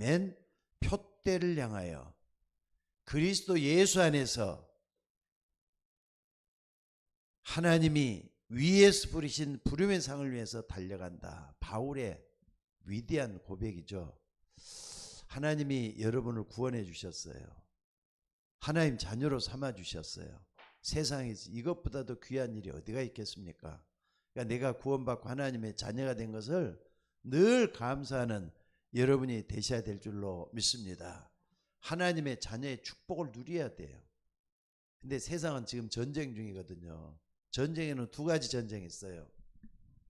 아멘. 표대를 향하여 그리스도 예수 안에서 하나님이 위에서 부르신 부름의 상을 위해서 달려간다. 바울의 위대한 고백이죠. 하나님이 여러분을 구원해 주셨어요. 하나님 자녀로 삼아 주셨어요. 세상에서 이것보다도 귀한 일이 어디가 있겠습니까? 그러니까 내가 구원받고 하나님의 자녀가 된 것을 늘 감사하는 여러분이 되셔야 될 줄로 믿습니다. 하나님의 자녀의 축복을 누려야 돼요. 근데 세상은 지금 전쟁 중이거든요. 전쟁에는 두 가지 전쟁이 있어요.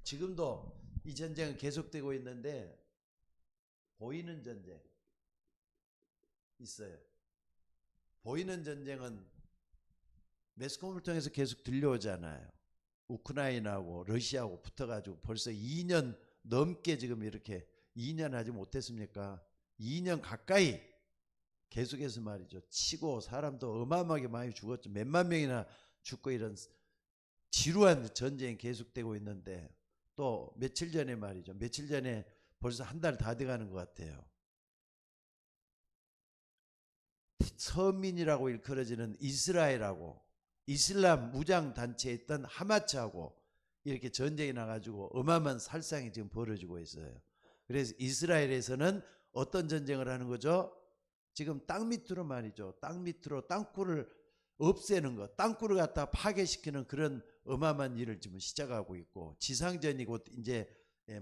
지금도 이 전쟁은 계속되고 있는데 보이는 전쟁 있어요. 보이는 전쟁은 매스컴을 통해서 계속 들려오잖아요. 우크라이나하고 러시아하고 붙어가지고 벌써 2년 넘게 지금 이렇게 2년 하지 못했습니까? 2년 가까이 계속해서 말이죠. 치고 사람도 어마어마하게 많이 죽었죠. 몇만 명이나 죽고 이런 지루한 전쟁이 계속되고 있는데 또 며칠 전에 말이죠. 며칠 전에 벌써 한 달 다 돼가는 것 같아요. 서민이라고 일컬어지는 이스라엘하고 이슬람 무장단체에 있던 하마스하고 이렇게 전쟁이 나가지고 어마어마한 살상이 지금 벌어지고 있어요. 그래서 이스라엘에서는 어떤 전쟁을 하는 거죠? 지금 땅 밑으로 말이죠. 땅 밑으로 땅굴을 없애는 것, 땅굴을 갖다 파괴시키는 그런 어마어마한 일을 지금 시작하고 있고 지상전이 곧 이제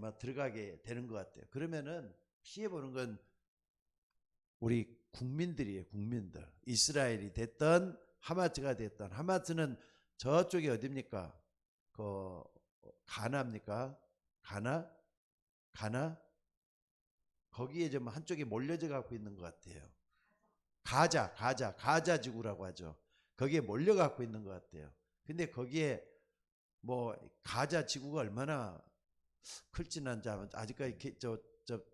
막 들어가게 되는 것 같아요. 그러면은 피해보는 건 우리 국민들이에요. 국민들. 이스라엘이 됐던 하마스가 됐던 하마스는 저쪽이 어디입니까? 그 가나입니까? 가나? 거기에 좀 한쪽에 몰려져 갖고 있는 것 같아요. 가자 지구라고 하죠. 거기에 몰려 갖고 있는 것 같아요. 근데 거기에 뭐 가자 지구가 얼마나 클지는 아직까지 저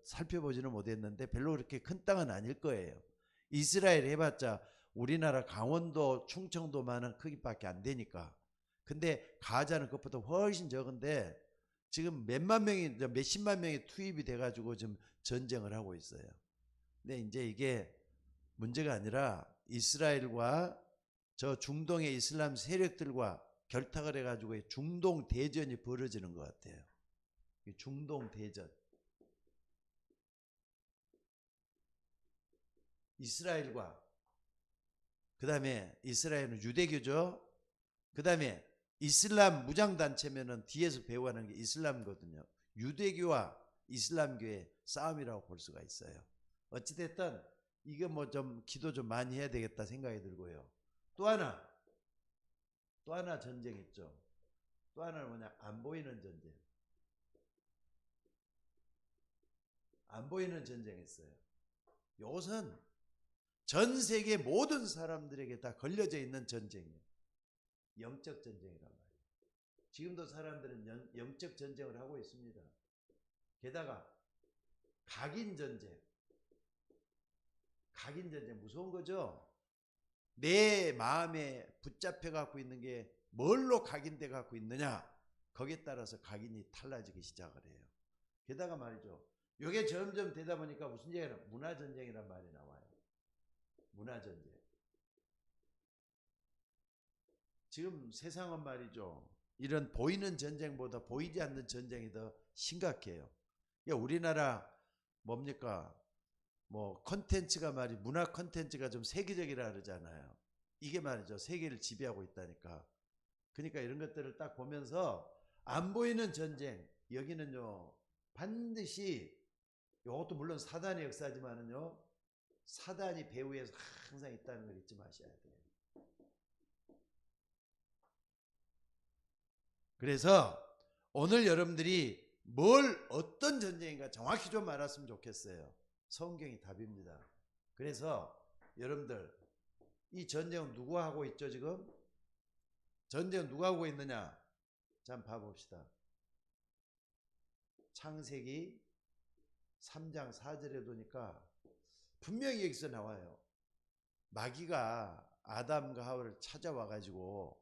살펴보지는 못했는데 별로 그렇게 큰 땅은 아닐 거예요. 이스라엘 해봤자 우리나라 강원도 충청도만한 크기밖에 안 되니까. 근데 가자는 그것보다 훨씬 적은데 지금 몇십만 명이 투입이 돼가지고 지금 전쟁을 하고 있어요. 근데 이제 이게 문제가 아니라 이스라엘과 저 중동의 이슬람 세력들과 결탁을 해가지고 중동 대전이 벌어지는 것 같아요. 중동 대전. 이스라엘과 그 다음에 이스라엘은 유대교죠. 그 다음에 이슬람 무장단체면은 뒤에서 배후하는 게 이슬람거든요. 유대교와 이슬람교의 싸움이라고 볼 수가 있어요. 어찌됐든 이거 뭐 좀 기도 좀 많이 해야 되겠다 생각이 들고요. 또 하나 전쟁 있죠. 또 하나는 뭐냐? 안 보이는 전쟁. 안 보이는 전쟁이 있어요. 이것은 전 세계 모든 사람들에게 다 걸려져 있는 전쟁이에요. 영적 전쟁이란 말이에요. 지금도 사람들은 영적 전쟁을 하고 있습니다. 게다가 각인 전쟁 무서운 거죠. 내 마음에 붙잡혀 갖고 있는 게 뭘로 각인돼 갖고 있느냐, 거기에 따라서 각인이 달라지기 시작을 해요. 게다가 말이죠, 이게 점점 되다 보니까 무슨 얘기냐, 문화전쟁이란 말이 나와요. 문화전쟁. 지금 세상은 말이죠, 이런 보이는 전쟁보다 보이지 않는 전쟁이 더 심각해요. 우리나라 뭡니까, 뭐 컨텐츠가 문화 컨텐츠가 좀 세계적이라 그러잖아요. 이게 말이죠, 세계를 지배하고 있다니까. 그러니까 이런 것들을 딱 보면서 안 보이는 전쟁, 여기는요 반드시, 이것도 물론 사단의 역사지만은요, 사단이 배후에서 항상 있다는 걸 잊지 마셔야 돼요. 그래서 오늘 여러분들이 어떤 전쟁인가 정확히 좀 알았으면 좋겠어요. 성경이 답입니다. 그래서 여러분들, 이 전쟁은 누가 하고 있죠? 지금 전쟁은 누가 하고 있느냐? 자, 한번 봐봅시다. 창세기 3장 4절에 보니까 분명히 여기서 나와요. 마귀가 아담과 하와를 찾아와가지고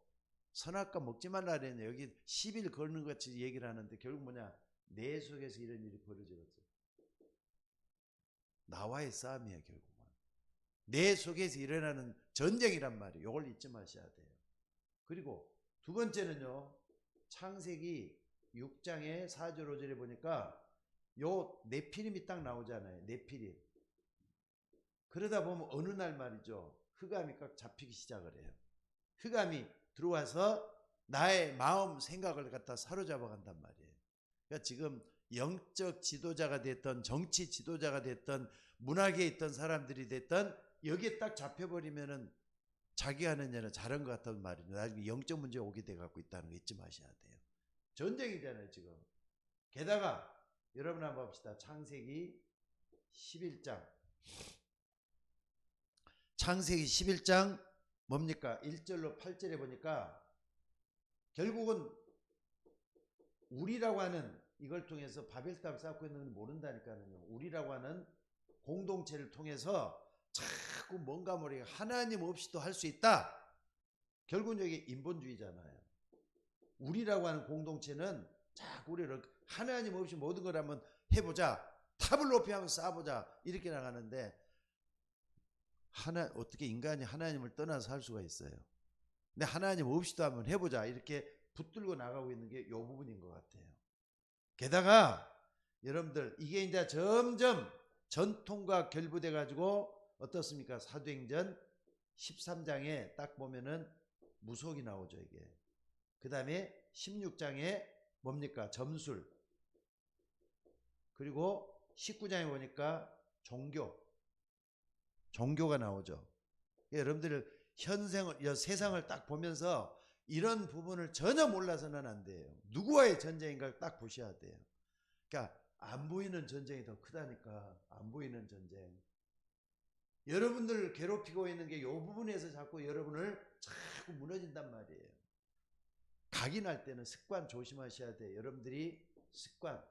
선악과 먹지 말라 그랬네. 여기 10일 걸는 것 같이 얘기를 하는데 결국 뭐냐? 내 속에서 이런 일이 벌어졌어요. 나와의 싸움이에요. 결국은 내 속에서 일어나는 전쟁이란 말이에요. 이걸 잊지 마셔야 돼요. 그리고 두 번째는요, 창세기 6장의 4절 5절에 보니까 요 네피림이 딱 나오잖아요. 네피림. 그러다 보면 어느 날 말이죠, 흑암이 꽉 잡히기 시작을 해요. 흑암이 들어와서 나의 마음 생각을 갖다 사로잡아 간단 말이에요. 그러니까 지금 영적 지도자가 됐던, 정치 지도자가 됐던, 문학에 있던 사람들이 됐던, 여기에 딱 잡혀버리면은 자기 하는 일은 잘한 것 같다는 말이에요. 나중에 영적 문제 오게 돼 갖고 있다는 거 잊지 마셔야 돼요. 전쟁이잖아요 지금. 게다가 여러분 한번 봅시다. 창세기 11장. 창세기 11장 뭡니까? 1절로 8절에 보니까 결국은 우리라고 하는, 이걸 통해서 바벨탑을 쌓고 있는 건 모른다니까요. 우리라고 하는 공동체를 통해서 자꾸 뭔가 모르게 하나님 없이도 할 수 있다. 결국은 이게 인본주의잖아요. 우리라고 하는 공동체는 자꾸 우리를 하나님 없이 모든 걸 한번 해보자, 탑을 높이 한번 쌓아보자, 이렇게 나가는데, 어떻게 인간이 하나님을 떠나서 살 수가 있어요? 근데 하나님 없이도 한번 해보자, 이렇게 붙들고 나가고 있는 게 이 부분인 것 같아요. 게다가 여러분들 이게 이제 점점 전통과 결부돼 가지고 어떻습니까? 사도행전 13장에 딱 보면은 무속이 나오죠, 이게. 그 다음에 16장에 뭡니까? 점술. 그리고 19장에 보니까 종교가 나오죠. 여러분들 세상을 딱 보면서 이런 부분을 전혀 몰라서는 안 돼요. 누구와의 전쟁인가를 딱 보셔야 돼요. 그러니까 안 보이는 전쟁이 더 크다니까. 안 보이는 전쟁. 여러분들을 괴롭히고 있는 게 이 부분에서 자꾸 여러분을 자꾸 무너진단 말이에요. 각인할 때는 습관 조심하셔야 돼요. 여러분들이 습관.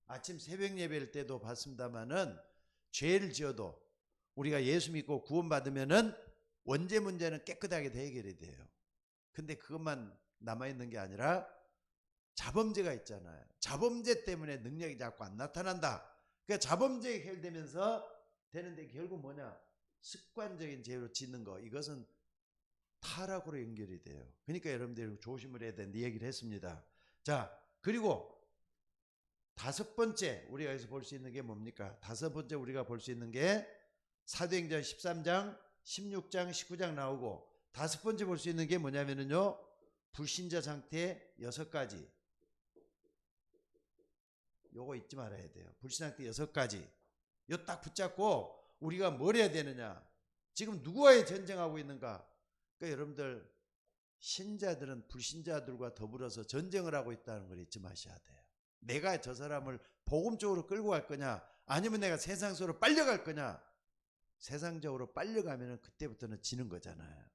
아침 새벽 예배일 때도 봤습니다마는 죄를 지어도 우리가 예수 믿고 구원받으면은 원죄 문제는 깨끗하게 해결이 돼요. 근데 그것만 남아있는 게 아니라 자범죄가 있잖아요. 자범죄 때문에 능력이 자꾸 안 나타난다. 그러니까 자범죄가 해결되면서 되는데 결국 뭐냐? 습관적인 죄로 짓는 거. 이것은 타락으로 연결이 돼요. 그러니까 여러분들이 조심을 해야 된다 얘기를 했습니다. 자, 그리고 다섯 번째 우리가 여기서 볼 수 있는 게 뭡니까? 다섯 번째 우리가 볼 수 있는 게 사도행전 13장, 16장, 19장 나오고, 다섯 번째 볼 수 있는 게 뭐냐면요, 불신자 상태 6가지. 요거 잊지 말아야 돼요. 불신자 상태 6가지. 요 딱 붙잡고 우리가 뭘 해야 되느냐? 지금 누구와의 전쟁하고 있는가? 그러니까 여러분들, 신자들은 불신자들과 더불어서 전쟁을 하고 있다는 걸 잊지 마셔야 돼요. 내가 저 사람을 복음 쪽으로 끌고 갈 거냐, 아니면 내가 세상 속으로 빨려갈 거냐? 세상적으로 빨려가면 그때부터는 지는 거잖아요.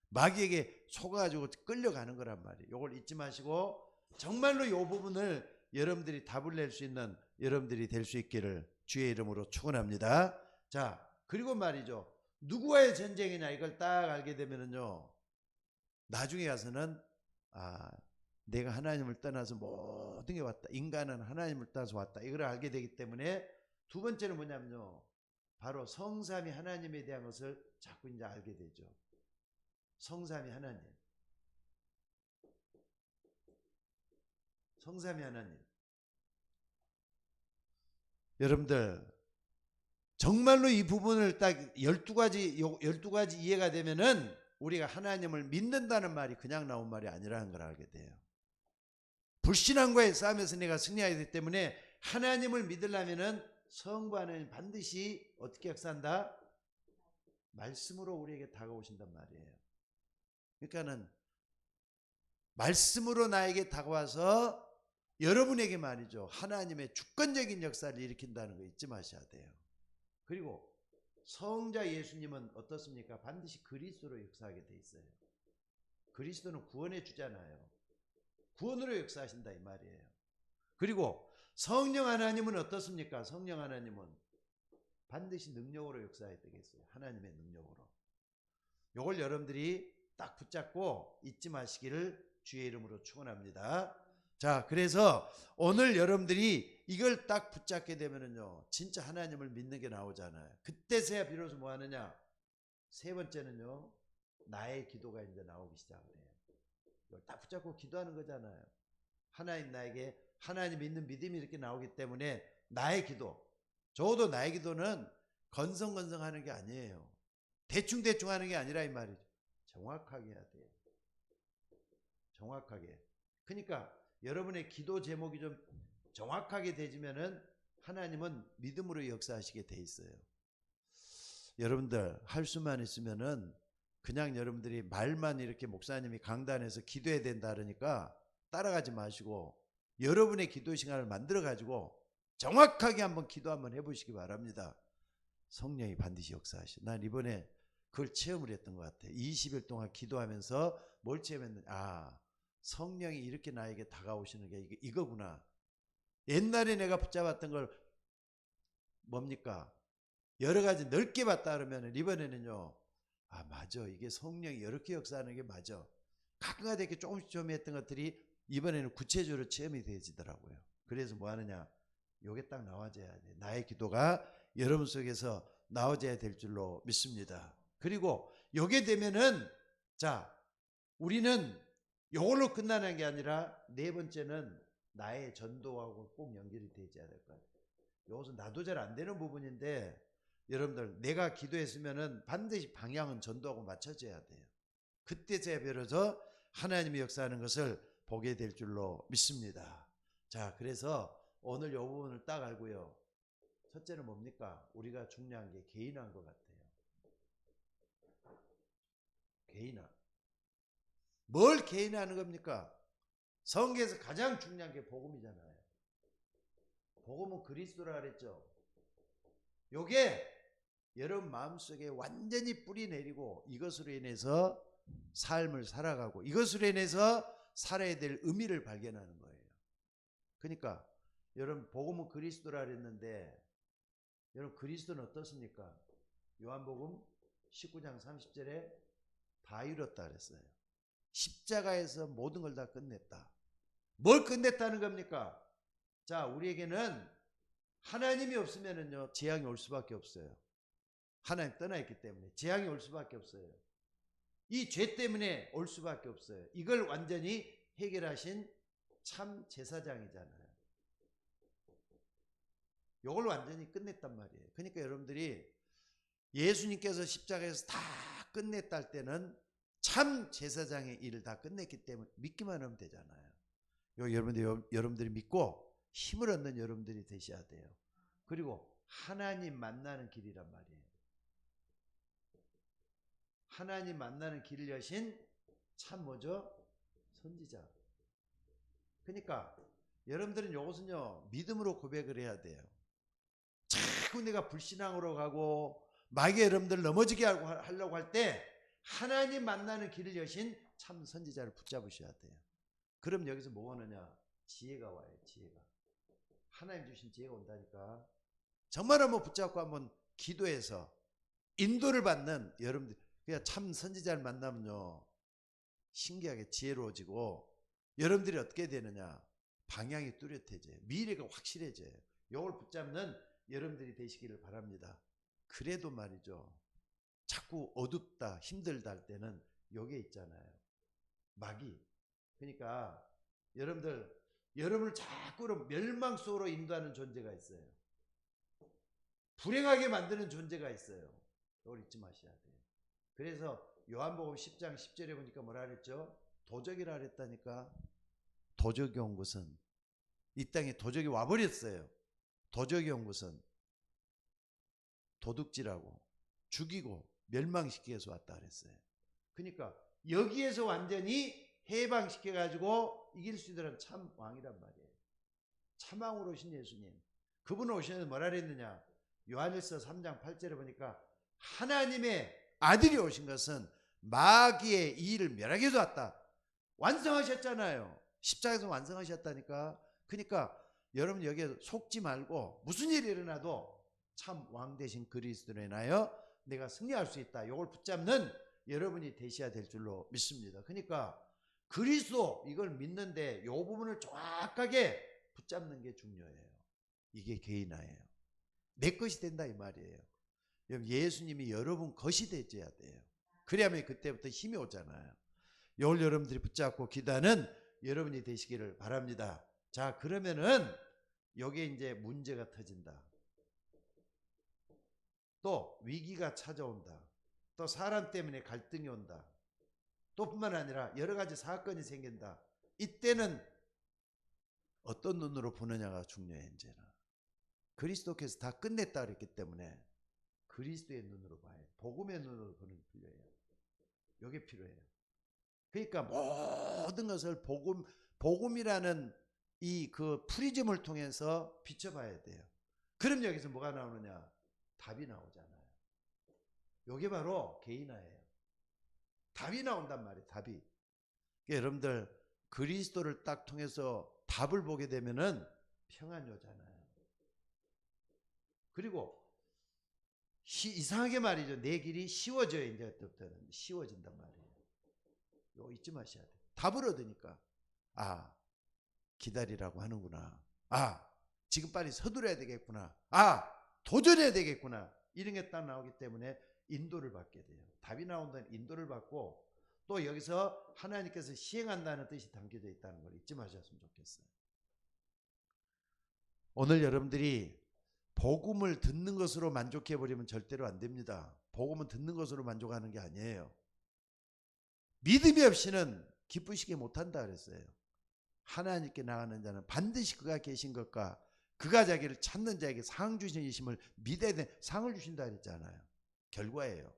마귀에게 속아가지고 끌려가는 거란 말이에요. 이걸 잊지 마시고 정말로 이 부분을 여러분들이 답을 낼 수 있는 여러분들이 될 수 있기를 주의 이름으로 축원합니다. 자, 그리고 말이죠, 누구와의 전쟁이냐 이걸 딱 알게 되면은요, 나중에 가서는 내가 하나님을 떠나서 모든 게 왔다, 인간은 하나님을 떠나서 왔다, 이걸 알게 되기 때문에 두 번째는 뭐냐면요, 바로 성삼위 하나님에 대한 것을 자꾸 이제 알게 되죠. 성삼위 하나님. 성삼위 하나님. 여러분들, 정말로 이 부분을 딱 12가지 이해가 되면은 우리가 하나님을 믿는다는 말이 그냥 나온 말이 아니라는 걸 알게 돼요. 불신앙과의 싸움에서 내가 승리해야 되기 때문에 하나님을 믿으려면은 성부 하나님 반드시 어떻게 역사한다? 말씀으로 우리에게 다가오신단 말이에요. 그러니까는 말씀으로 나에게 다가와서 여러분에게 말이죠, 하나님의 주권적인 역사를 일으킨다는 거 잊지 마셔야 돼요. 그리고 성자 예수님은 어떻습니까? 반드시 그리스도로 역사하게 돼 있어요. 그리스도는 구원해 주잖아요. 구원으로 역사하신다 이 말이에요. 그리고 성령 하나님은 어떻습니까? 성령 하나님은 반드시 능력으로 역사해야 되겠어요. 하나님의 능력으로. 이걸 여러분들이 딱 붙잡고 잊지 마시기를 주의 이름으로 축원합니다. 자, 그래서 오늘 여러분들이 이걸 딱 붙잡게 되면은요, 진짜 하나님을 믿는 게 나오잖아요. 그때서야 비로소 뭐 하느냐? 세 번째는요, 나의 기도가 이제 나오기 시작을 해요. 이걸 딱 붙잡고 기도하는 거잖아요. 하나님 나에게, 하나님 믿는 믿음이 이렇게 나오기 때문에 나의 기도, 적어도 나의 기도는 건성건성 하는 게 아니에요. 대충대충 하는 게 아니라 이 말이죠. 정확하게 해야 돼요. 정확하게. 그러니까 여러분의 기도 제목이 좀 정확하게 되지면은 하나님은 믿음으로 역사하시게 돼 있어요. 여러분들 할 수만 있으면은 그냥 여러분들이 말만 이렇게 목사님이 강단에서 기도해야 된다 그러니까 따라가지 마시고 여러분의 기도 시간을 만들어 가지고 정확하게 한번 기도 한번 해보시기 바랍니다. 성령이 반드시 역사하셔. 난 이번에 그걸 체험을 했던 것 같아요. 20일 동안 기도하면서 뭘 체험했느냐. 아, 성령이 이렇게 나에게 다가오시는 게 이거구나. 옛날에 내가 붙잡았던 걸 뭡니까? 여러 가지 넓게 봤다 그러면 이번에는요. 아, 맞아. 이게 성령이 이렇게 역사하는 게 맞아. 가끔가다 이렇게 조금씩 좀 했던 것들이 이번에는 구체적으로 체험이 되어지더라고요. 그래서 뭐 하느냐? 요게 딱 나와져야 돼. 나의 기도가 여러분 속에서 나와져야 될 줄로 믿습니다. 그리고 요게 되면은 자, 우리는 요걸로 끝나는 게 아니라 네 번째는 나의 전도하고 꼭 연결이 되어야 될 것 같아요. 요것은 나도 잘 안 되는 부분인데 여러분들 내가 기도했으면은 반드시 방향은 전도하고 맞춰져야 돼요. 그때서야 비로소 하나님이 역사하는 것을 보게 될 줄로 믿습니다. 자, 그래서 오늘 이 부분을 딱 알고요. 첫째는 뭡니까? 우리가 중요한 게 개인화인 것 같아요. 개인화. 뭘 개인화하는 겁니까? 성경에서 가장 중요한 게 복음이잖아요. 복음은 그리스도라 그랬죠. 요게 여러분 마음속에 완전히 뿌리 내리고 이것으로 인해서 삶을 살아가고 이것으로 인해서 살아야 될 의미를 발견하는 거예요. 그러니까 여러분 복음은 그리스도라 그랬는데 여러분 그리스도는 어떻습니까? 요한복음 19장 30절에 다 이뤘다 그랬어요. 십자가에서 모든 걸 다 끝냈다. 뭘 끝냈다는 겁니까? 자, 우리에게는 하나님이 없으면은요 재앙이 올 수밖에 없어요. 하나님 떠나 있기 때문에 재앙이 올 수밖에 없어요. 이 죄 때문에 올 수밖에 없어요. 이걸 완전히 해결하신 참 제사장이잖아요. 이걸 완전히 끝냈단 말이에요. 그러니까 여러분들이 예수님께서 십자가에서 다 끝냈다 할 때는 참 제사장의 일을 다 끝냈기 때문에 믿기만 하면 되잖아요. 여러분들이 믿고 힘을 얻는 여러분들이 되셔야 돼요. 그리고 하나님 만나는 길이란 말이에요. 하나님 만나는 길을 여신 참 뭐죠? 선지자. 그러니까 여러분들은 이것은요 믿음으로 고백을 해야 돼요. 자꾸 내가 불신앙으로 가고 마귀 여러분들 넘어지게 하려고 할 때 하나님 만나는 길을 여신 참 선지자를 붙잡으셔야 돼요. 그럼 여기서 뭐 하느냐? 지혜가 와요. 지혜가. 하나님 주신 지혜가 온다니까. 정말 한번 붙잡고 한번 기도해서 인도를 받는 여러분들, 그냥 참 선지자를 만나면요 신기하게 지혜로워지고 여러분들이 어떻게 되느냐? 방향이 뚜렷해져요. 미래가 확실해져요. 이걸 붙잡는 여러분들이 되시기를 바랍니다. 그래도 말이죠. 자꾸 어둡다, 힘들다 할 때는 여기에 있잖아요. 마귀. 그러니까 여러분을 자꾸 멸망 속으로 인도하는 존재가 있어요. 불행하게 만드는 존재가 있어요. 이걸 잊지 마셔야 돼요. 그래서 요한복음 10장 10절에 보니까 뭐라 그랬죠? 도적이라 그랬다니까. 도적이 온 것은 이 땅에 도적이 와버렸어요. 도적이 온 것은 도둑질하고 죽이고 멸망시키기 위해서 왔다 그랬어요. 그러니까 여기에서 완전히 해방시켜가지고 이길 수 있는 참 왕이란 말이에요. 참왕으로 오신 예수님. 그분 오셔서 뭐라 그랬느냐? 요한일서 3장 8절에 보니까 하나님의 아들이 오신 것은 마귀의 이 일을 멸하기 위해서 왔다. 완성하셨잖아요. 십자가에서 완성하셨다니까. 그러니까 여러분 여기에 속지 말고 무슨 일이 일어나도 참 왕 대신 그리스도로 인하여 내가 승리할 수 있다. 이걸 붙잡는 여러분이 되셔야 될 줄로 믿습니다. 그러니까 그리스도 이걸 믿는데 이 부분을 정확하게 붙잡는 게 중요해요. 이게 개인화예요. 내 것이 된다 이 말이에요. 예수님이 여러분 것이 되어야 돼요. 그래야만 그때부터 힘이 오잖아요. 올 여러분들이 붙잡고 기도하는 여러분이 되시기를 바랍니다. 자, 그러면은 여기에 이제 문제가 터진다. 또 위기가 찾아온다. 또 사람 때문에 갈등이 온다. 또 뿐만 아니라 여러 가지 사건이 생긴다. 이때는 어떤 눈으로 보느냐가 중요해. 이제는 그리스도께서 다 끝냈다 그랬기 때문에 그리스도의 눈으로 봐요. 복음의 눈으로 보는 게 필요해요. 이게 필요해요. 그러니까 모든 것을 복음이라는 이 그 프리즘을 통해서 비춰봐야 돼요. 그럼 여기서 뭐가 나오느냐? 답이 나오잖아요. 이게 바로 개인화예요. 답이 나온단 말이에요. 답이. 그러니까 여러분들 그리스도를 딱 통해서 답을 보게 되면은 평안이 오잖아요. 그리고 이상하게 말이죠. 내 길이 쉬워져요. 이제부터는 쉬워진단 말이에요. 이거 잊지 마셔야 돼요. 답을 얻으니까 아, 기다리라고 하는구나. 아, 지금 빨리 서두르야 되겠구나. 아, 도전해야 되겠구나. 이런 게 딱 나오기 때문에 인도를 받게 돼요. 답이 나온다는 인도를 받고 또 여기서 하나님께서 시행한다는 뜻이 담겨져 있다는 걸 잊지 마셨으면 좋겠어요. 오늘 여러분들이 복음을 듣는 것으로 만족해버리면 절대로 안 됩니다. 복음은 듣는 것으로 만족하는 게 아니에요. 믿음이 없이는 기쁘시게 못한다 그랬어요. 하나님께 나가는 자는 반드시 그가 계신 것과 그가 자기를 찾는 자에게 상 주시심을 믿어야 돼. 상을 주신다 그랬잖아요. 결과예요.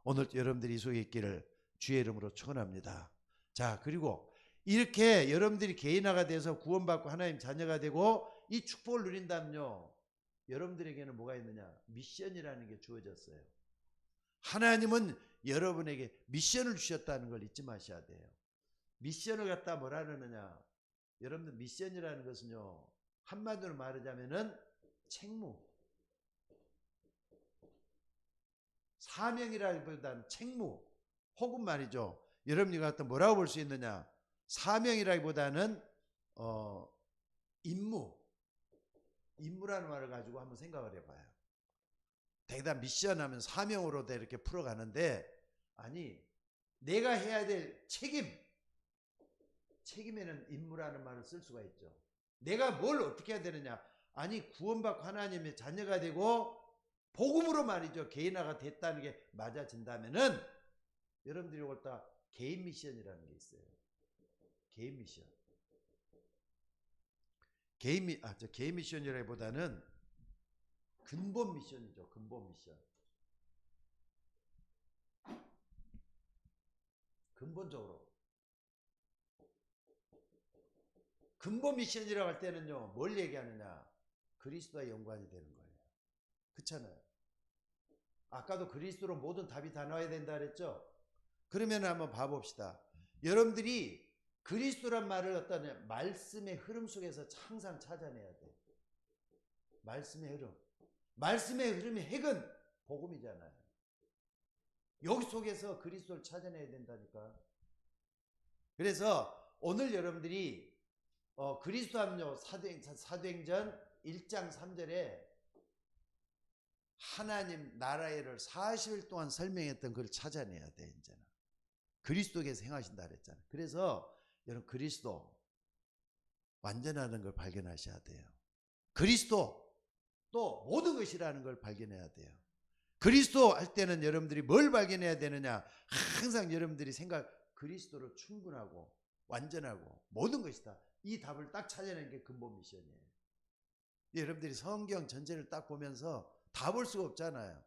오늘 여러분들이 이 속에 있기를 주의 이름으로 축원합니다. 자, 그리고 이렇게 여러분들이 개인화가 돼서 구원받고 하나님 자녀가 되고 이 축복을 누린다면요, 여러분들에게는 뭐가 있느냐? 미션이라는 게 주어졌어요. 하나님은 여러분에게 미션을 주셨다는 걸 잊지 마셔야 돼요. 미션을 갖다 뭐라 그러느냐? 여러분들 미션이라는 것은요, 한마디로 말하자면은 책무. 사명이라기보다는 책무. 혹은 말이죠. 여러분이 갖다 뭐라고 볼 수 있느냐? 사명이라기보다는 임무. 임무라는 말을 가지고 한번 생각을 해봐요. 대단 미션 하면 사명으로 이렇게 풀어가는데, 아니, 내가 해야 될 책임에는 임무라는 말을 쓸 수가 있죠. 내가 뭘 어떻게 해야 되느냐? 아니, 구원받고 하나님의 자녀가 되고 복음으로 말이죠. 개인화가 됐다는 게 맞아진다면은 여러분들이 옳다. 개인 미션이라는 게 있어요. 개인 미션. 개인 미션이라기보다는 근본 미션이죠. 근본 미션. 근본적으로. 근본 미션이라고 할 때는요, 뭘 얘기하느냐? 그리스도와 연관이 되는 거예요. 그렇잖아요. 아까도 그리스도로 모든 답이 다 나와야 된다 그랬죠? 그러면 한번 봐봅시다. 여러분들이 그리스도란 말을 어떤 말씀의 흐름 속에서 항상 찾아내야 돼. 말씀의 흐름. 말씀의 흐름의 핵은 복음이잖아요. 여기 속에서 그리스도를 찾아내야 된다니까. 그래서 오늘 여러분들이 그리스도 하면요, 사도행전 1장 3절에 하나님 나라를 40일 동안 설명했던 그걸 찾아내야 돼. 이제는 그리스도께서 행하신다 그랬잖아요. 그래서 여러분 그리스도 완전하는 걸 발견하셔야 돼요. 그리스도 또 모든 것이라는 걸 발견해야 돼요. 그리스도 할 때는 여러분들이 뭘 발견해야 되느냐? 항상 여러분들이 그리스도로 충분하고 완전하고 모든 것이다. 이 답을 딱 찾아내는 게 근본 미션이에요. 여러분들이 성경 전체를 딱 보면서 다 볼 수가 없잖아요.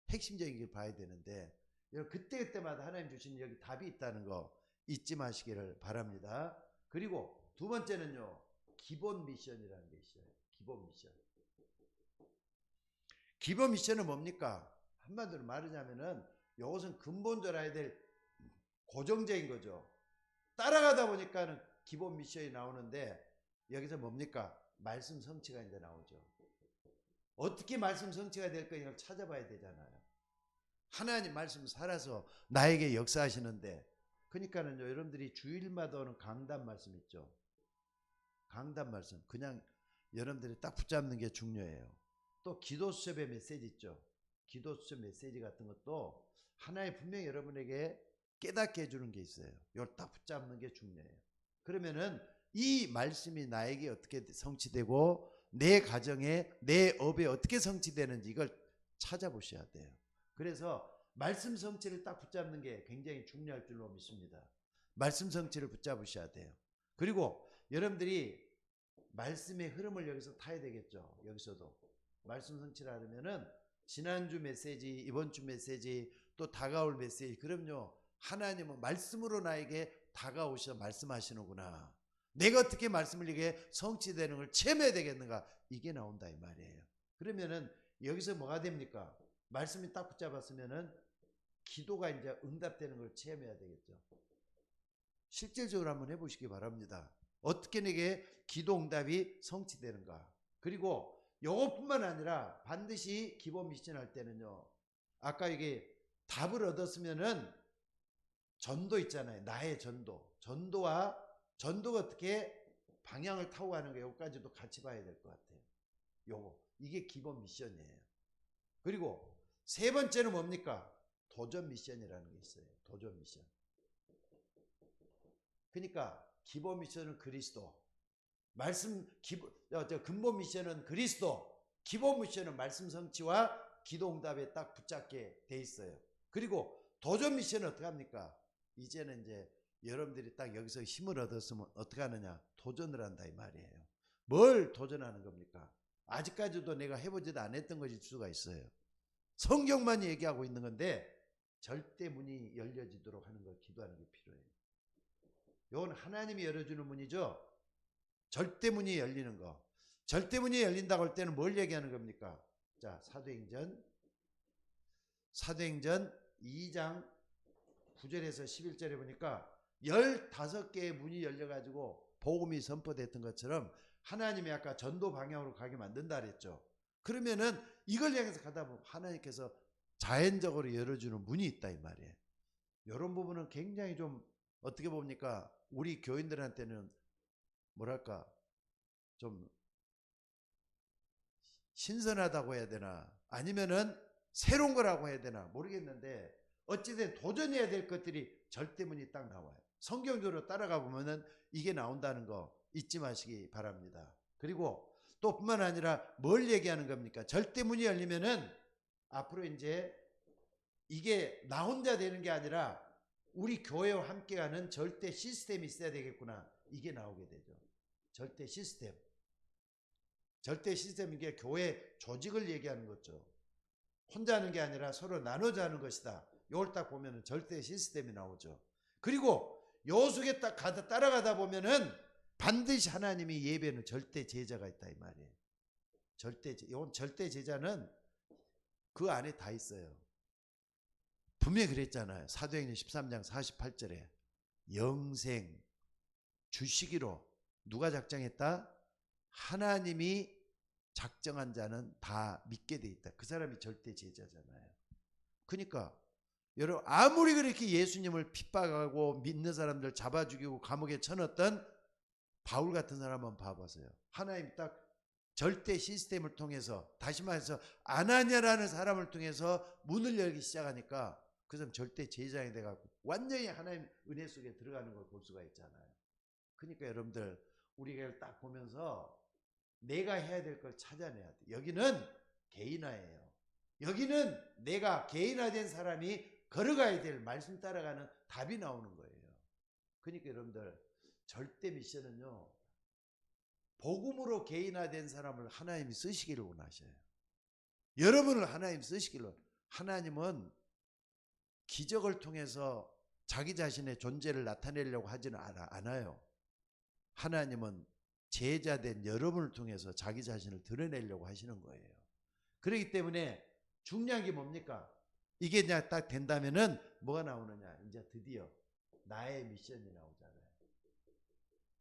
핵심적인 걸 봐야 되는데 그때그때마다 하나님 주신 여기 답이 있다는 거 잊지 마시기를 바랍니다. 그리고 두 번째는요, 기본 미션이라는 게 있어요. 기본 미션. 기본 미션은 뭡니까? 한마디로 말하자면은 이것은 근본적으로 해야 될 고정적인 거죠. 따라가다 보니까는 기본 미션이 나오는데 여기서 뭡니까? 말씀 성취가 이제 나오죠. 어떻게 말씀 성취가 될까 이걸 찾아봐야 되잖아요. 하나님 말씀 살아서 나에게 역사하시는데 그러니까는요, 여러분들이 주일마다 오는 강단 말씀 있죠. 강단 말씀. 그냥 여러분들이 딱 붙잡는 게 중요해요. 또 기도 수첩의 메시지 있죠. 기도 수첩 메시지 같은 것도 하나의 분명히 여러분에게 깨닫게 해주는 게 있어요. 이걸 딱 붙잡는 게 중요해요. 그러면은 이 말씀이 나에게 어떻게 성취되고 내 가정에 내 업에 어떻게 성취되는지 이걸 찾아보셔야 돼요. 그래서 말씀 성취를 딱 붙잡는 게 굉장히 중요할 줄로 믿습니다. 말씀 성취를 붙잡으셔야 돼요. 그리고 여러분들이 말씀의 흐름을 여기서 타야 되겠죠. 여기서도 말씀 성취를 하려면은 지난주 메시지, 이번 주 메시지, 또 다가올 메시지. 그럼요, 하나님은 말씀으로 나에게 다가오셔 말씀하시는구나. 내가 어떻게 말씀을 이게 성취되는 걸 체험해야 되겠는가? 이게 나온다 이 말이에요. 그러면은 여기서 뭐가 됩니까? 말씀이 딱 붙잡았으면은 기도가 이제 응답되는 걸 체험해야 되겠죠. 실질적으로 한번 해보시기 바랍니다. 어떻게 내게 기도 응답이 성취되는가? 그리고 요것뿐만 아니라 반드시 기본 미션 할 때는요, 아까 이게 답을 얻었으면은 전도 있잖아요. 나의 전도가 어떻게 방향을 타고 가는 거, 요까지도 같이 봐야 될 것 같아요. 이게 기본 미션이에요. 그리고 세 번째는 뭡니까? 도전 미션이라는 게 있어요. 도전 미션. 그러니까 기본 미션은 그리스도, 근본 미션은 그리스도, 기본 미션은 말씀 성취와 기도 응답에 딱 붙잡게 돼 있어요. 그리고 도전 미션은 어떻게 합니까? 이제는 이제 여러분들이 딱 여기서 힘을 얻었으면 어떻게 하느냐? 도전을 한다 이 말이에요. 뭘 도전하는 겁니까? 아직까지도 내가 해보지도 않았던 것일 수가 있어요. 성경만 얘기하고 있는 건데 절대 문이 열려지도록 하는 걸 기도하는 게 필요해요. 이건 하나님이 열어주는 문이죠. 절대 문이 열리는 거. 절대 문이 열린다고 할 때는 뭘 얘기하는 겁니까? 자, 사도행전 2장 9절에서 11절에 보니까 15개의 문이 열려가지고 복음이 선포됐던 것처럼 하나님이 아까 전도 방향으로 가게 만든다 그랬죠. 그러면은 이걸 향해서 가다 보면 하나님께서 자연적으로 열어주는 문이 있다 이 말이에요. 이런 부분은 굉장히 좀 어떻게 봅니까? 우리 교인들한테는 뭐랄까 좀 신선하다고 해야 되나 아니면은 새로운 거라고 해야 되나 모르겠는데 어찌든 도전해야 될 것들이 절대문이 딱 나와요. 성경적으로 따라가 보면은 이게 나온다는 거 잊지 마시기 바랍니다. 그리고 또 뿐만 아니라 뭘 얘기하는 겁니까? 절대문이 열리면은 앞으로 이제 이게 나 혼자 되는 게 아니라 우리 교회와 함께하는 절대 시스템이 있어야 되겠구나. 이게 나오게 되죠. 절대 시스템. 절대 시스템인 게 교회 조직을 얘기하는 거죠. 혼자 하는 게 아니라 서로 나눠져 하는 것이다. 이걸 딱 보면은 절대 시스템이 나오죠. 그리고 요 속에 딱 따라가다 보면은 반드시 하나님이 예배는 절대 제자가 있다 이 말이에요. 이건 절대 제자는 그 안에 다 있어요. 분명히 그랬잖아요. 사도행전 13장 48절에 영생 주시기로 누가 작정했다? 하나님이 작정한 자는 다 믿게 돼 있다. 그 사람이 절대 제자잖아요. 그러니까 여러분 아무리 그렇게 예수님을 핍박하고 믿는 사람들 잡아 죽이고 감옥에 쳐넣었던 바울 같은 사람 한번 봐보세요. 하나님 딱 절대 시스템을 통해서 다시 말해서 아나니아라는 사람을 통해서 문을 열기 시작하니까 그 사람 절대 제자가 돼가지고 완전히 하나님 은혜 속에 들어가는 걸 볼 수가 있잖아요. 그러니까 여러분들 우리가 딱 보면서 내가 해야 될 걸 찾아내야 돼. 여기는 개인화예요. 여기는 내가 개인화된 사람이 걸어가야 될 말씀 따라가는 답이 나오는 거예요. 그러니까 여러분들 절대 미션은요. 복음으로 개인화된 사람을 하나님이 쓰시기를 원하셔요. 여러분을 하나님 쓰시기를. 하나님은 기적을 통해서 자기 자신의 존재를 나타내려고 하지는 않아요. 하나님은 제자된 여러분을 통해서 자기 자신을 드러내려고 하시는 거예요. 그렇기 때문에 중요한 게 뭡니까? 이게 이제 딱 된다면은 뭐가 나오느냐? 이제 드디어 나의 미션이 나오잖아요.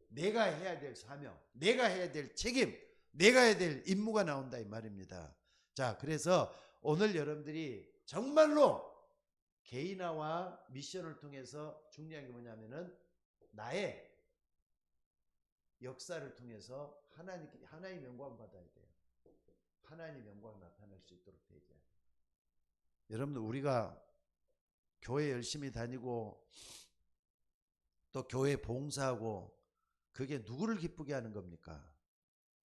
내가 해야 될 사명, 내가 해야 될 책임, 내가 해야 될 임무가 나온다 이 말입니다. 자, 그래서 오늘 여러분들이 정말로 개인화와 미션을 통해서 중요한 게 뭐냐면은 나의 역사를 통해서 하나님 영광 받아야 돼요. 하나님 영광 나타날 수 있도록 되어야 돼요. 여러분들 우리가 교회 열심히 다니고 또 교회 봉사하고 그게 누구를 기쁘게 하는 겁니까?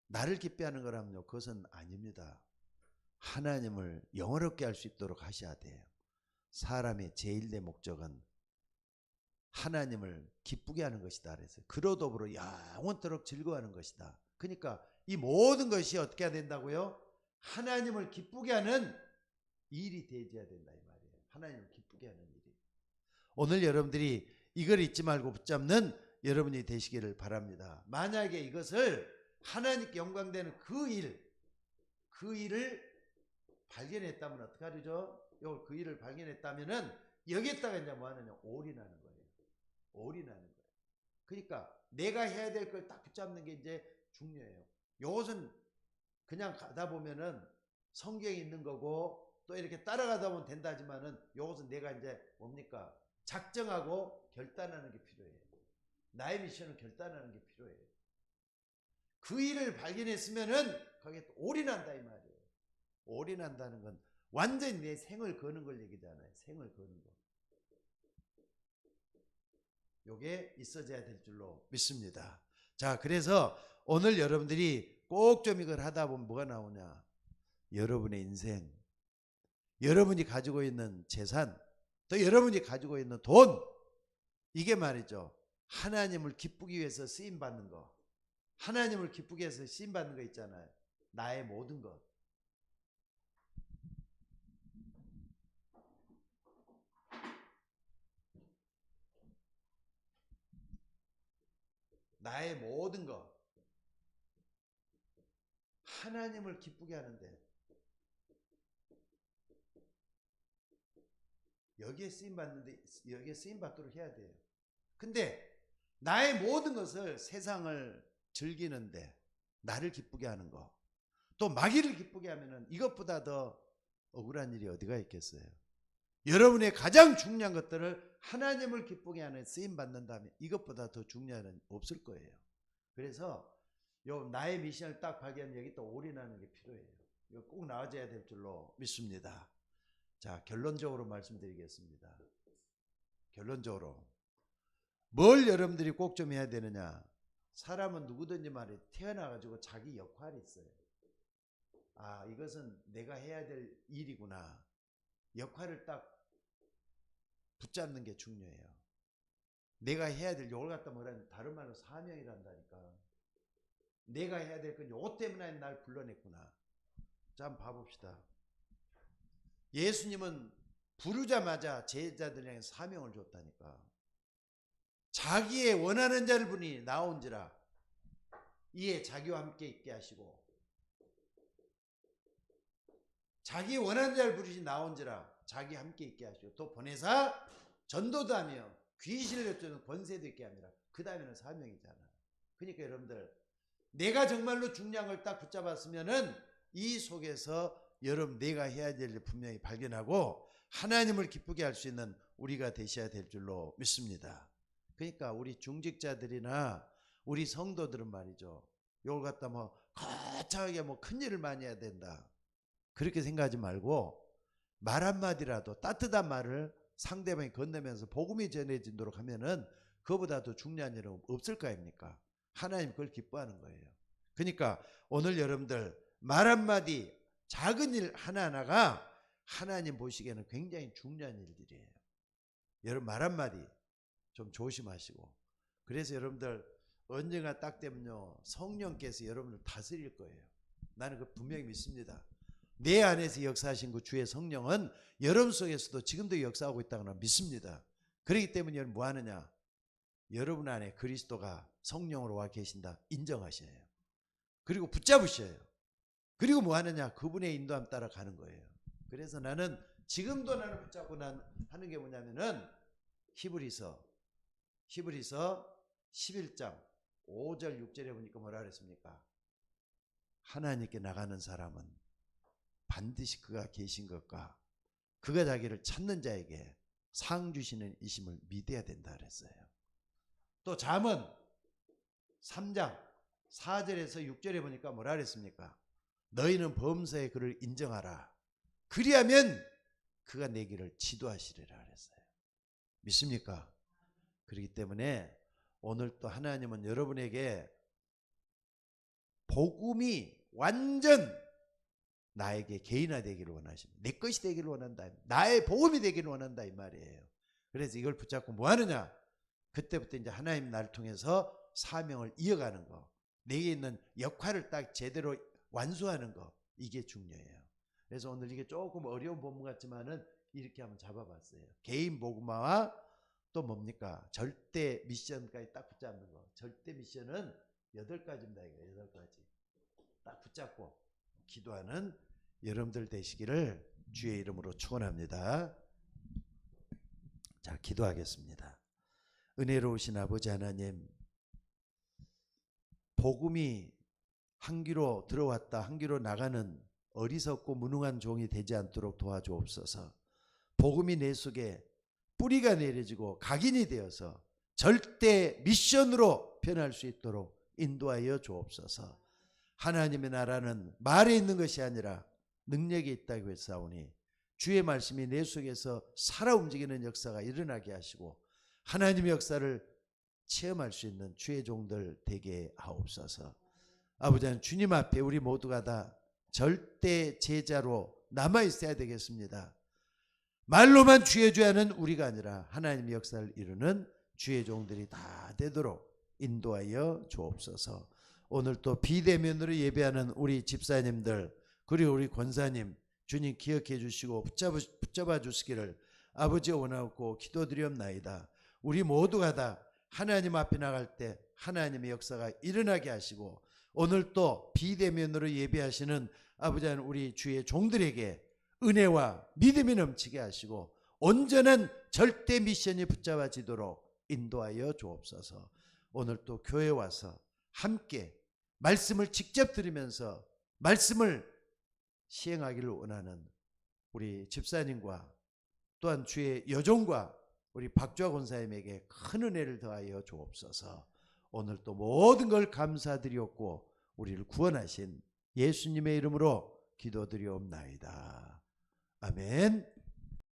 나를 기쁘게 하는 거라면요, 그것은 아닙니다. 하나님을 영원롭게 할 수 있도록 하셔야 돼요. 사람의 제일의 목적은 하나님을 기쁘게 하는 것이다 그랬어요. 그로더불어 영원토록 즐거워하는 것이다. 그러니까 이 모든 것이 어떻게 해야 된다고요? 하나님을 기쁘게 하는 일이 되어야 된다 이 말이에요. 하나님을 기쁘게 하는 일이. 오늘 여러분들이 이걸 잊지 말고 붙잡는 여러분이 되시기를 바랍니다. 만약에 이것을 하나님께 영광되는 그 일을 발견했다면 어떻게 하죠? 그 일을 발견했다면은 여기에다가 이제 뭐 하느냐? 올인하는 거예요. 올인하는 거예요. 그러니까 내가 해야 될 걸 딱 붙잡는 게 이제 중요해요. 이것은 그냥 가다 보면은 성경에 있는 거고 또 이렇게 따라가다 보면 된다지만은 이것은 내가 이제 뭡니까? 작정하고 결단하는 게 필요해요. 나의 미션을 결단하는 게 필요해요. 그 일을 발견했으면은 거기에 또 올인한다 이 말이에요. 올인한다는 건 완전히 내 생을 거는 걸 얘기잖아요. 생을 거는 거. 요게 있어져야 될 줄로 믿습니다. 자, 그래서 오늘 여러분들이 꼭 좀 이걸 하다 보면 뭐가 나오냐? 여러분의 인생, 여러분이 가지고 있는 재산, 또 여러분이 가지고 있는 돈, 이게 말이죠. 하나님을 기쁘기 위해서 쓰임받는 거. 하나님을 기쁘게 해서 쓰임받는 거 있잖아요. 나의 모든 것. 나의 모든 것. 하나님을 기쁘게 하는데 여기에 쓰임받는데 여기에 쓰임받도록 해야 돼요. 근데 나의 모든 것을 세상을 즐기는데 나를 기쁘게 하는 거, 또 마귀를 기쁘게 하면은 이것보다 더 억울한 일이 어디가 있겠어요? 여러분의 가장 중요한 것들을 하나님을 기쁘게 하는 쓰임 받는다면 이것보다 더 중요한 일은 없을 거예요. 그래서 요 나의 미션을 딱 발견하면 여기 또 올인하는 게 필요해요. 이거 꼭 나와줘야 될 줄로 믿습니다. 자, 결론적으로 말씀드리겠습니다. 결론적으로 뭘 여러분들이 꼭 좀 해야 되느냐? 사람은 누구든지 말이 태어나가지고 자기 역할이 있어요. 아, 이것은 내가 해야 될 일이구나. 역할을 딱 붙잡는 게 중요해요. 내가 해야 될 요걸 갖다 뭐라는 다른 말로 사명이란다니까. 내가 해야 될 건 요거 때문에 날 불러냈구나. 자, 한번 봐봅시다. 예수님은 부르자마자 제자들에게 사명을 줬다니까. 자기의 원하는 자를 부르니 나온지라 이에 자기와 함께 있게 하시고, 자기 원하는 자를 부르시 나온지라 자기 함께 있게 하시고, 또 보내사 전도도 하며 귀신을 쫓는 권세도 있게 합니다. 그 다음에는 사명이잖아. 그러니까 여러분들 내가 정말로 중요한 걸 딱 붙잡았으면은 이 속에서 여러분 내가 해야 될 일 분명히 발견하고 하나님을 기쁘게 할 수 있는 우리가 되셔야 될 줄로 믿습니다. 그러니까 우리 중직자들이나 우리 성도들은 말이죠. 이걸 갖다 뭐 거창하게 뭐 큰일을 많이 해야 된다. 그렇게 생각하지 말고 말 한마디라도 따뜻한 말을 상대방이 건네면서 복음이 전해지도록 하면은 그거보다 더 중요한 일은 없을 거 아닙니까? 하나님 그걸 기뻐하는 거예요. 그러니까 오늘 여러분들 말 한마디 작은 일 하나하나가 하나님 보시기에는 굉장히 중요한 일들이에요. 여러분 말 한마디 좀 조심하시고, 그래서 여러분들 언젠가 딱 되면요 성령께서 여러분을 다스릴 거예요. 나는 그 분명히 믿습니다. 내 안에서 역사하신 그 주의 성령은 여러분 속에서도 지금도 역사하고 있다고 믿습니다. 그렇기 때문에 여러분 뭐 하느냐? 여러분 안에 그리스도가 성령으로 와 계신다 인정하셔야 해요. 그리고 붙잡으셔요. 그리고 뭐 하느냐? 그분의 인도함 따라 가는 거예요. 그래서 나는 지금도 나는 붙잡고 하는 게 뭐냐면은 히브리서 11장 5절 6절에 보니까 뭐라 그랬습니까? 하나님께 나가는 사람은 반드시 그가 계신 것과 그가 자기를 찾는 자에게 상 주시는 이심을 믿어야 된다 그랬어요. 또 잠언 3장 4절에서 6절에 보니까 뭐라 그랬습니까? 너희는 범사의 그를 인정하라. 그리하면 그가 내 길을 지도하시리라 그랬어요. 믿습니까? 그렇기 때문에 오늘 또 하나님은 여러분에게 복음이 완전 나에게 개인화되기를 원하십니다. 내 것이 되기를 원한다. 나의 복음이 되기를 원한다 이 말이에요. 그래서 이걸 붙잡고 뭐 하느냐? 그때부터 이제 하나님 나를 통해서 사명을 이어가는 거, 내게 있는 역할을 딱 제대로 완수하는 거, 이게 중요해요. 그래서 오늘 이게 조금 어려운 본문 같지만은 이렇게 한번 잡아봤어요. 개인 복음화와 또 뭡니까? 절대 미션까지 딱 붙잡는 거. 절대 미션은 8가지입니다. 이거 8가지. 딱 붙잡고 기도하는 여러분들 되시기를 주의 이름으로 축원합니다. 자, 기도하겠습니다. 은혜로우신 아버지 하나님, 복음이 한 귀로 들어왔다 한 귀로 나가는 어리석고 무능한 종이 되지 않도록 도와주옵소서. 복음이 내 속에 뿌리가 내려지고 각인이 되어서 절대 미션으로 변할 수 있도록 인도하여 주옵소서. 하나님의 나라는 말에 있는 것이 아니라 능력이 있다고 했사오니 주의 말씀이 내 속에서 살아 움직이는 역사가 일어나게 하시고 하나님의 역사를 체험할 수 있는 주의 종들 되게 하옵소서. 아버지 하나님, 주님 앞에 우리 모두가 다 절대 제자로 남아있어야 되겠습니다. 말로만 주의 하는 우리가 아니라 하나님의 역사를 이루는 주의 종들이 다 되도록 인도하여 주옵소서. 오늘 또 비대면으로 예배하는 우리 집사님들 그리고 우리 권사님 주님 기억해 주시고 붙잡아 주시기를 아버지 원하고 기도드리옵나이다. 우리 모두가 다 하나님 앞에 나갈 때 하나님의 역사가 일어나게 하시고 오늘 또 비대면으로 예배하시는 아버지 하나님 우리 주의 종들에게 은혜와 믿음이 넘치게 하시고 온전한 절대 미션이 붙잡아지도록 인도하여 주옵소서. 오늘 또 교회 와서 함께 말씀을 직접 들으면서 말씀을 시행하기를 원하는 우리 집사님과 또한 주의 여종과 우리 박주아 권사님에게 큰 은혜를 더하여 주옵소서. 오늘 또 모든 걸 감사드리옵고 우리를 구원하신 예수님의 이름으로 기도드리옵나이다. 아멘.